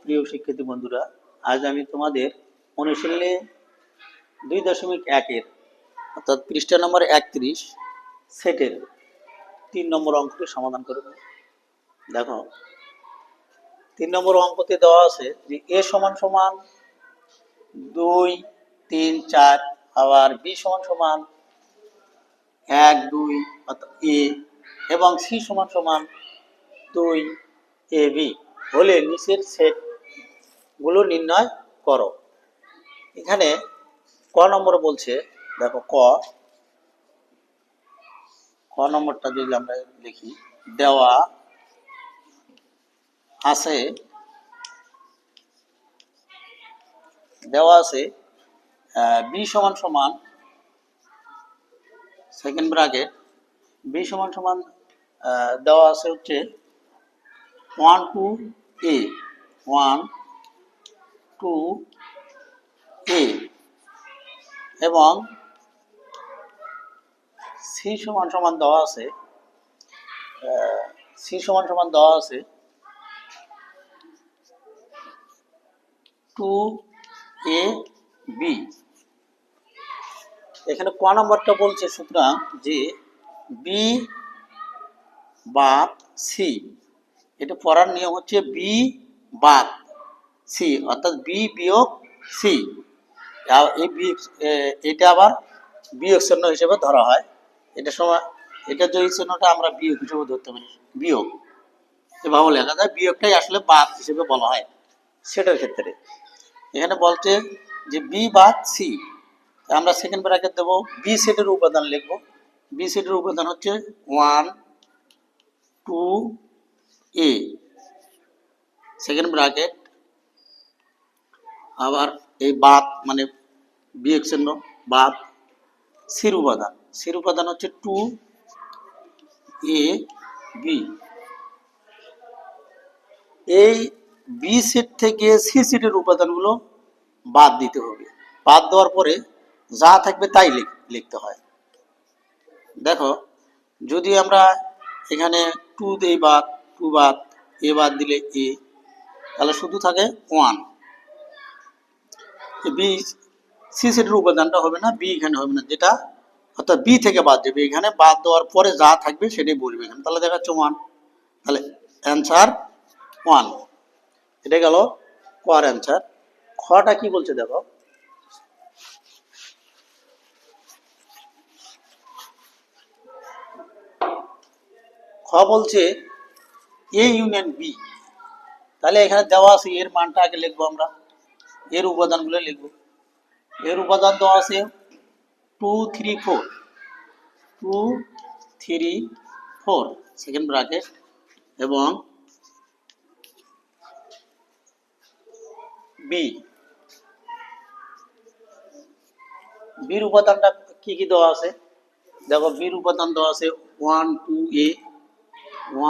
প্রিয় শিক্ষার্থী বন্ধুরা, আজ আমি তোমাদের অনুশীলনী 2.1 অর্থাৎ পৃষ্ঠা নম্বর 31 সেটের 3 নম্বর অঙ্কটি সমাধান করব। দেখো 3 নম্বর অঙ্কতে দেওয়া আছে যে a সমান সমান 2 3 4 আবার b সমান সমান 1 2 অর্থাৎ a এবং c সমান সমান 2 ab হলে নিচের সেট গুলো নির্ণয় করো। এখানে ক নম্বর বলছে, দেখো ক নম্বরটা যদি আমরা লিখি, দেওয়া আছে বি সমান সমান সেকেন্ড ব্র্যাকেট বি সমান সমান দেওয়া আছে হচ্ছে 1 2 a 1 2 a এবং সি সমান সমান দেওয়া আছে টু এ বি। এখানে ক নম্বরটা বলছে সুতরাং যে বি বাদ সি, এটা পড়ার নিয়ম হচ্ছে বি বাদ সি অর্থাৎ বি বিয়োগ সি। এটা আবার বিয়োগ চিহ্ন হিসেবে ধরা হয়। এটা সময় এটা যদি চিহ্নটা আমরা বিয়োগ হিসেবে ধরতে পারি, বিয়োগ এভাবে লেখা যায়, বিয়োগটাই আসলে বাদ হিসেবে বলা হয় সেটার ক্ষেত্রে। এখানে বলছে যে বি বাদ সি, আমরা সেকেন্ড ব্র্যাকেট দেবো, বি সেটের উপাদান লিখবো। বি সেটের উপাদান হচ্ছে 1 2 a সেকেন্ড ব্র্যাকেট, আবার এই বাদ মানে বিয়োগ চিহ্ন বাদ সির উপাদান হচ্ছে 2 a b। এই বি সেট থেকে সি সেটের উপাদানগুলো বাদ দিতে হবে। বাদ দেওয়ার পরে যা থাকবে তাই লিখতে হয়। দেখো যদি আমরা এখানে 2 দেই বাদ, 2 বাদ, এ বাদ দিলে এ, তাহলে শুধু থাকে 1। বি সি সেটের উপাদানটা হবে না, বি এখানে হবে না, যেটা অর্থাৎ বি থেকে বাদ দেবে। এখানে বাদ দেওয়ার পরে যা থাকবে সেটাই বলবে এখানে, তাহলে দেখা যাচ্ছে 1, তাহলে অ্যান্সার 1। এটা গেল কোয়ার অ্যান্সার। খটা কি বলছে দেখো, খ বলছে এ ইউনিয়ন বি। তাহলে এখানে দেওয়া আছে এর মানটা আগে লিখবো, আমরা এর উপাদানগুলো লিখবো। এর উপাদান দেওয়া আছে 2 3 4 2 3 4 সেকেন্ড ব্র্যাকেট এবং বি। বির উপাদানটা কি কি দেওয়া আছে দেখো, বির উপাদান দেওয়া আছে 1 2 a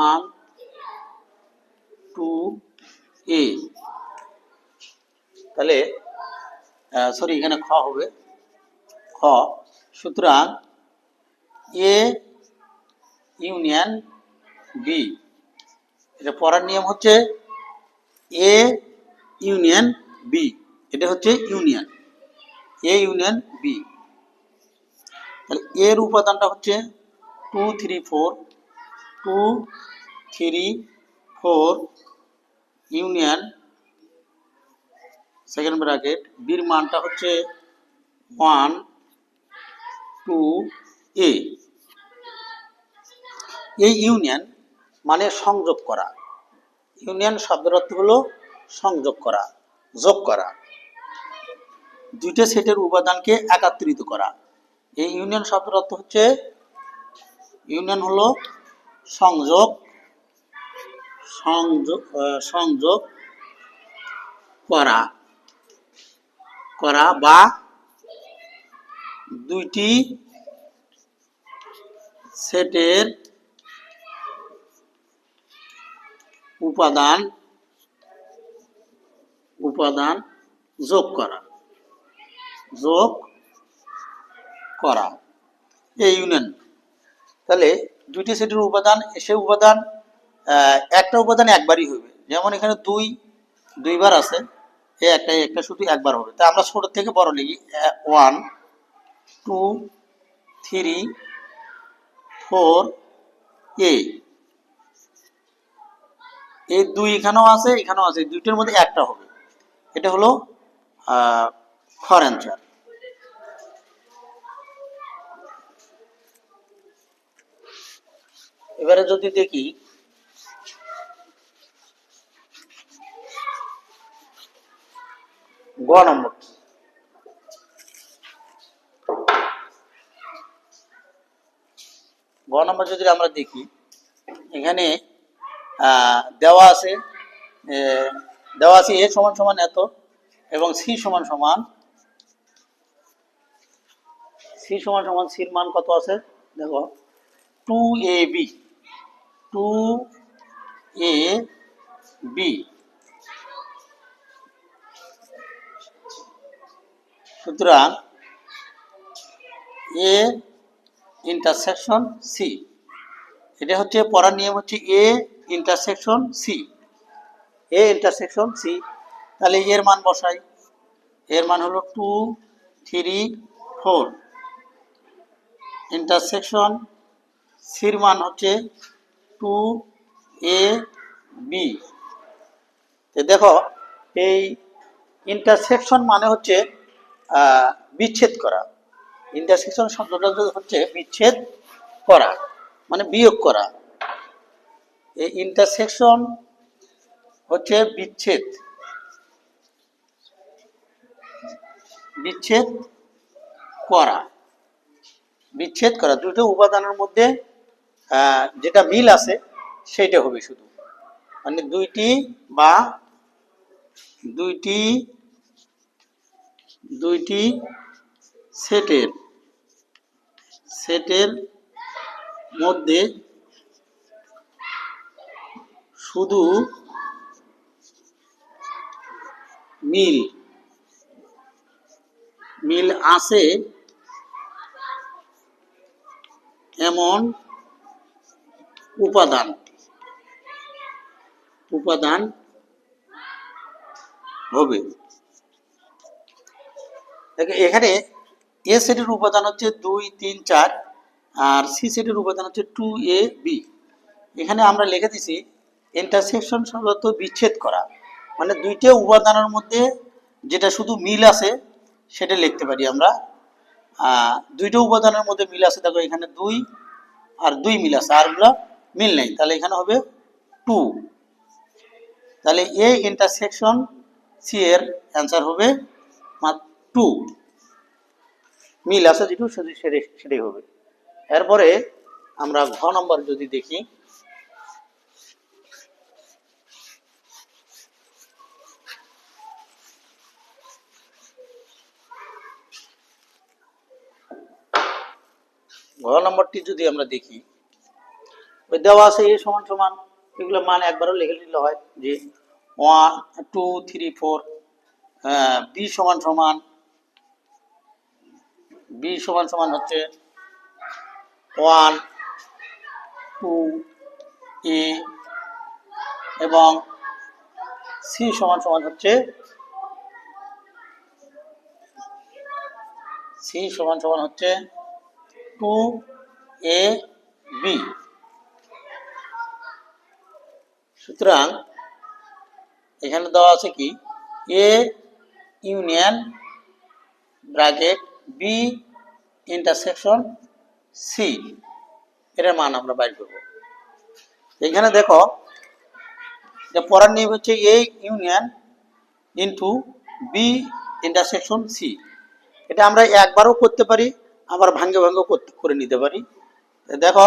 1 2 a। তাহলে সরি এখানে খ হবে, খ সুতরাং এ ইউনিয়ন বি, এটা পড়ার নিয়ম হচ্ছে এ ইউনিয়ন বি, এটা হচ্ছে ইউনিয়ন, এ ইউনিয়ন বি। তাহলে এর উপাদানটা হচ্ছে 2 3 4 2 3 4 ইউনিয়ন সেকেন্ড ব্র্যাকেট, বির মানটা হচ্ছে 1 2 a। এই ইউনিয়ন মানে সংযোগ করা। ইউনিয়ন শব্দের অর্থ হলো সংযোগ করা, যোগ করা, দুইটা সেটের উপাদানকে একত্রিত করা। এই ইউনিয়ন শব্দের অর্থ হচ্ছে, ইউনিয়ন হলো সংযোগ সংযোগ সংযোগ করা করা বা দুইটি সেটের উপাদান যোগ করা এই ইউনিয়ন। তাহলে দুইটি সেটের উপাদান, সে উপাদান একটা উপাদান একবারই হবে, যেমন এখানে 2 দুইবার আছে, এই একটা শুধু একবার হবে। তাই আমরা ছোট থেকে বড় লিখি, 1 2 3 4 এ। এই দুই এখানেও আছে, এখানেও আছে, দুইটার মধ্যে একটা হবে। এটা হলো খর অ্যান্সার। এবারে যদি দেখি গ নম্বর, গ নম্বর যদি আমরা দেখি, এখানে দেওয়া আছে এ সমান সমান এত এবং সি সমান সমান সির মান কত আছে দেখো, 2ab 2ab। সুতরাং এ ইন্টারসেকশন সি, এটা হচ্ছে পড়ার নিয়ম, হচ্ছে A intersection C, A intersection C. তাহলে এর মান বসাই, এর মান হলো 2 3 4, ইন্টারসেকশন সির মান হচ্ছে 2ab। দেখো এই ইন্টারসেকশন মানে হচ্ছে বিচ্ছেদ করা। ইন্টারসেকশন শব্দটা হচ্ছে বিচ্ছেদ করা, মানে বিয়োগ করা। এই ইন্টারসেকশন হচ্ছে বিচ্ছেদ বিচ্ছেদ করা, বিচ্ছেদ করা। দুটো উপাদানের মধ্যে যেটা মিল আছে সেটা হবে শুধু, মানে দুইটি বা দুইটি দুইটি সেটের মধ্যে শুধু মিল আছে এমন উপাদান হবে। এখানে এ সেটের উপাদান হচ্ছে 2 3 4, আর সি সেটের উপাদান হচ্ছে 2ab। এখানে আমরা লিখে দিছি ইন্টারসেকশন শব্দ বিচ্ছেদ করা, মানে দুইটা উপাদানের মধ্যে যেটা শুধু মিল আছে সেটা লিখতে পারি আমরা। দুইটা উপাদানের মধ্যে মিল আছে, দেখো এখানে 2 আর 2 মিল আছে, আরগুলো মিল নেই, তাহলে এখানে হবে 2। তাহলে এ ইন্টারসেকশন সি এর অ্যান্সার হবে 2, মিল আছে যেটু সেটাই হবে। এরপরে আমরা ঘ নম্বর যদি দেখি, ঘ নম্বরটি যদি আমরা দেখি, ওই দেওয়া আছে এ সমান সমান, এগুলো মান একবারও লিখে নিলে হয়, যে 1 2 3 4, বি সমান সমান হচ্ছে 1 2 এ, এবং সি সমান সমান হচ্ছে 2ab। সুতরাং এখানে দেওয়া আছে কি, A union bracket B intersection C, এর মান আমরা বাইর করব। এখানে দেখো যে পড়ার নিয়ম হচ্ছে A union into B intersection C. এটা আমরা একবারও করতে পারি, আবার ভাঙ্গে করে নিতে পারি। দেখো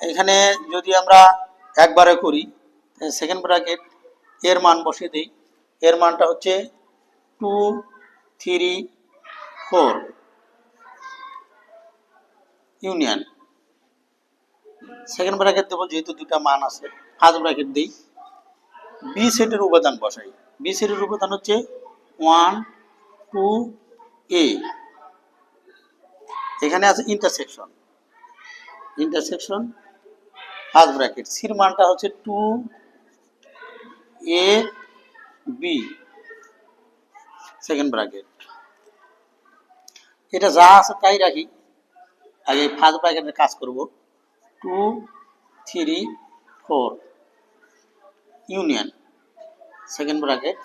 এখানে যদি আমরা একবারে করি, সেকেন্ড ব্র্যাকেট এর মান বসিয়ে দিই, এর মানটা হচ্ছে 2 3 4 ইউনিয়ন, সেকেন্ড ব্র্যাকেট দেবো যেহেতু দুটা মান আছে, ফার্স্ট ব্র্যাকেট দিই, বি সেটের উপাদান বসাই, বি সেটের উপাদান হচ্ছে 1 2 এ, এখানে আছে ইন্টারসেকশন ফার্স্ট ব্র্যাকেট, সির মানটা হচ্ছে 2 এ বি সেকেন্ড ব্র্যাকেট। এটা যা আছে তাই রাখি, আগে ফার্স্ট ব্র্যাকেটের কাজ করব। 2 3 4 ইউনিয়ন সেকেন্ড ব্র্যাকেট।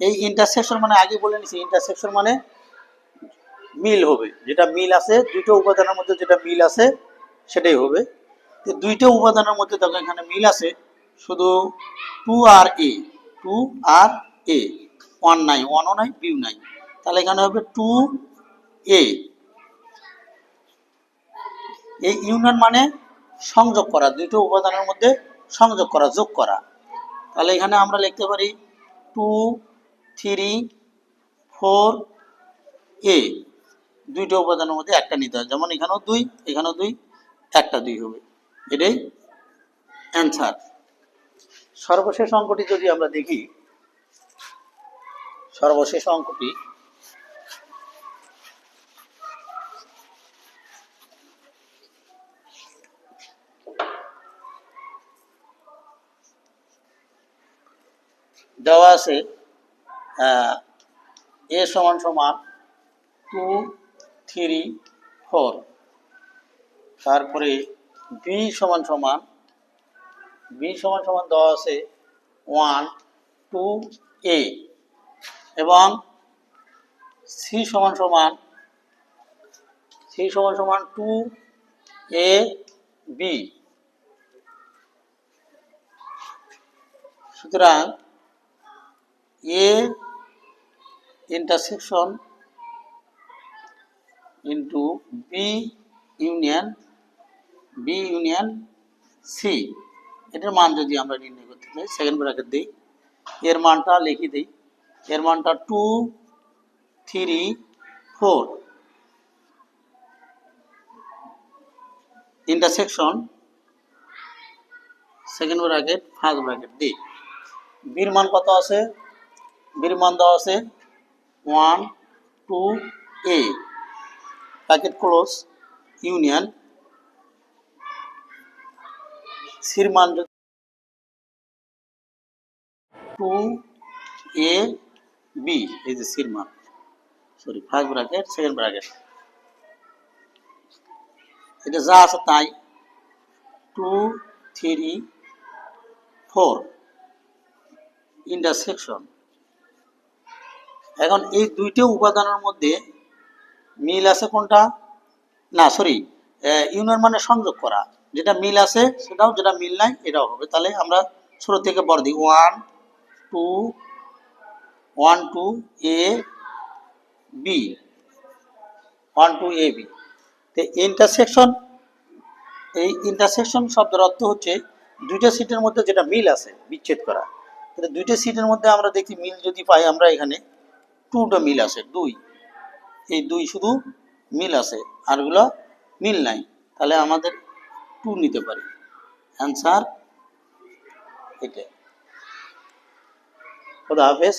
এই ইন্টারসেকশন মানে আগে বলে নিছি, ইন্টারসেকশন মানে মিল হবে, যেটা মিল আছে দুটো উপাদানের মধ্যে যেটা মিল আছে সেটাই হবে। তো দুইটা উপাদানের মধ্যে দেখো এখানে মিল আছে শুধু 2 আর এ, 2 আর এ, 1 নাই, 1ও নাই, বিও নাই, তাহলে এখানে হবে 2 এ। এই ইউনিয়ন মানে সংযোগ করা, দুটো উপাদানের মধ্যে সংযোগ করা, যোগ করা। তাহলে এখানে আমরা লিখতে পারি 2 3 4 এ, দুইটা উপাদানের মধ্যে একটা নিতে হয়, যেমন এখানেও 2 এখানেও 2, একটা 2 হবে, এটাই অ্যান্সার। সর্বশেষ অঙ্কটি যদি আমরা দেখি, সর্বশেষ অঙ্কটি দেওয়া আছে এ সমান সমান 2 3 4, তারপরে বি সমান সমান দেওয়া আছে 1 2 এ, এবং সি সমান সমান 2 এ বি। সুতরাং A intersection into B union C, এটার মান যদি আমরা নির্ণয় করতে চাই, সেকেন্ড ব্র্যাকেট দিই, এর মানটা লিখে দিই, এর মানটা 2 3 4 intersection second bracket first bracket দিই। বির মান কত আছে? বির মান দেওয়া আছে 1 2 এ, ব্র্যাকেট ক্লোজ, ইউনিয়ন সির মান 2 এ বি, এই যে সির মান, sorry first bracket second bracket, এটা যা আছে তাই 2 3 4 ইন্টারসেকশন। এখন এই দুইটা উপাদানের মধ্যে মিল আছে কোনটা, না সরি, ইউনিয়ন মানে সংযোগ করা, যেটা মিল আছে সেটাও, যেটা মিল নাই এটাও হবে। তাহলে আমরা ছোট থেকে বড় দিই, 1 2 এ বি, 1 2 এ বি। তো ইন্টারসেকশন, এই ইন্টারসেকশন শব্দের অর্থ হচ্ছে দুইটা সিটের মধ্যে যেটা মিল আছে বিচ্ছেদ করা। তাহলে দুইটা সিটের মধ্যে আমরা দেখি মিল যদি পাই, আমরা এখানে 2টা মিল আছে, 2, এই 2 শুধু মিল আছে, আরগুলো মিল নাই, তাহলে আমাদের 2 নিতে পারি, অ্যান্সার এটা। খোদা হাফেজ।